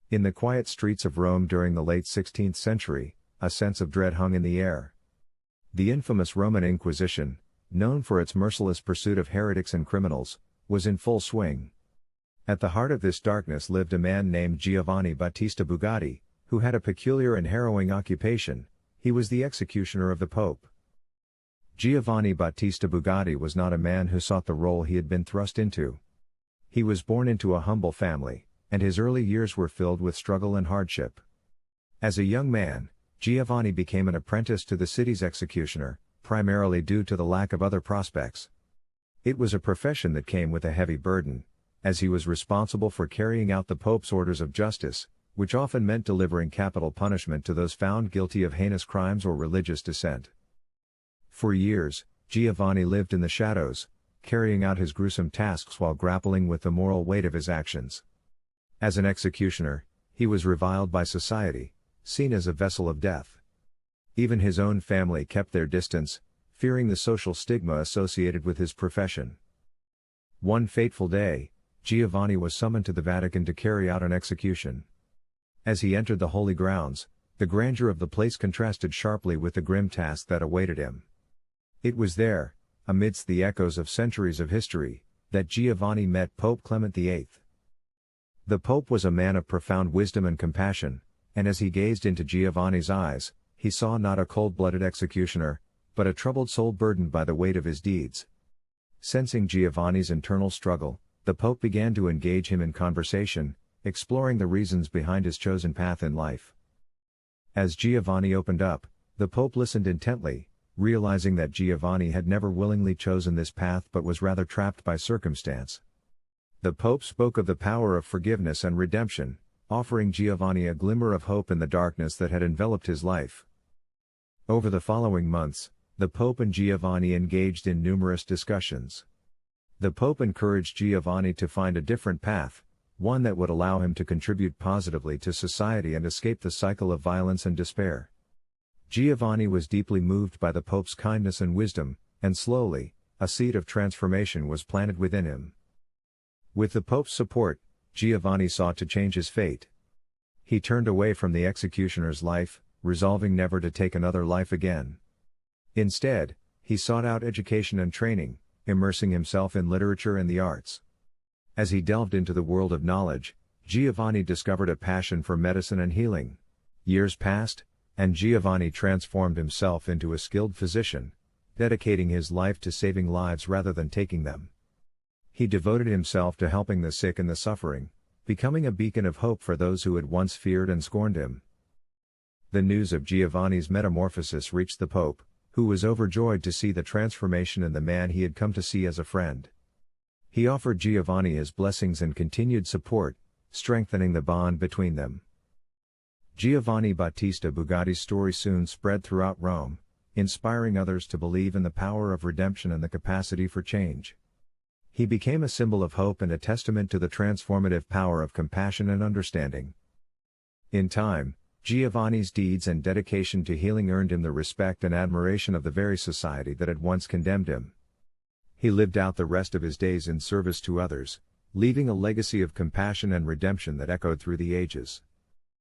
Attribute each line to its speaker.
Speaker 1: In the quiet streets of Rome during the late 16th century, a sense of dread hung in the air. The infamous Roman Inquisition, known for its merciless pursuit of heretics and criminals, was in full swing. At the heart of this darkness lived a man named Giovanni Battista Bugatti, who had a peculiar and harrowing occupation. He was the executioner of the Pope. Giovanni Battista Bugatti was not a man who sought the role he had been thrust into. He was born into a humble family, and his early years were filled with struggle and hardship. As a young man, Giovanni became an apprentice to the city's executioner, primarily due to the lack of other prospects. It was a profession that came with a heavy burden, as he was responsible for carrying out the Pope's orders of justice, which often meant delivering capital punishment to those found guilty of heinous crimes or religious dissent. For years, Giovanni lived in the shadows, carrying out his gruesome tasks while grappling with the moral weight of his actions. As an executioner, he was reviled by society, seen as a vessel of death. Even his own family kept their distance, fearing the social stigma associated with his profession. One fateful day, Giovanni was summoned to the Vatican to carry out an execution. As he entered the holy grounds, the grandeur of the place contrasted sharply with the grim task that awaited him. It was there, amidst the echoes of centuries of history, that Giovanni met Pope Clement VIII. The Pope was a man of profound wisdom and compassion, and as he gazed into Giovanni's eyes, he saw not a cold-blooded executioner, but a troubled soul burdened by the weight of his deeds. Sensing Giovanni's internal struggle, the Pope began to engage him in conversation, exploring the reasons behind his chosen path in life. As Giovanni opened up, the Pope listened intently, realizing that Giovanni had never willingly chosen this path but was rather trapped by circumstance. The Pope spoke of the power of forgiveness and redemption, offering Giovanni a glimmer of hope in the darkness that had enveloped his life. Over the following months, the Pope and Giovanni engaged in numerous discussions. The Pope encouraged Giovanni to find a different path, one that would allow him to contribute positively to society and escape the cycle of violence and despair. Giovanni was deeply moved by the Pope's kindness and wisdom, and slowly, a seed of transformation was planted within him. With the Pope's support, Giovanni sought to change his fate. He turned away from the executioner's life, resolving never to take another life again. Instead, he sought out education and training, immersing himself in literature and the arts. As he delved into the world of knowledge, Giovanni discovered a passion for medicine and healing. Years passed, and Giovanni transformed himself into a skilled physician, dedicating his life to saving lives rather than taking them. He devoted himself to helping the sick and the suffering, becoming a beacon of hope for those who had once feared and scorned him. The news of Giovanni's metamorphosis reached the Pope, who was overjoyed to see the transformation in the man he had come to see as a friend. He offered Giovanni his blessings and continued support, strengthening the bond between them. Giovanni Battista Bugatti's story soon spread throughout Rome, inspiring others to believe in the power of redemption and the capacity for change. He became a symbol of hope and a testament to the transformative power of compassion and understanding. In time, Giovanni's deeds and dedication to healing earned him the respect and admiration of the very society that had once condemned him. He lived out the rest of his days in service to others, leaving a legacy of compassion and redemption that echoed through the ages.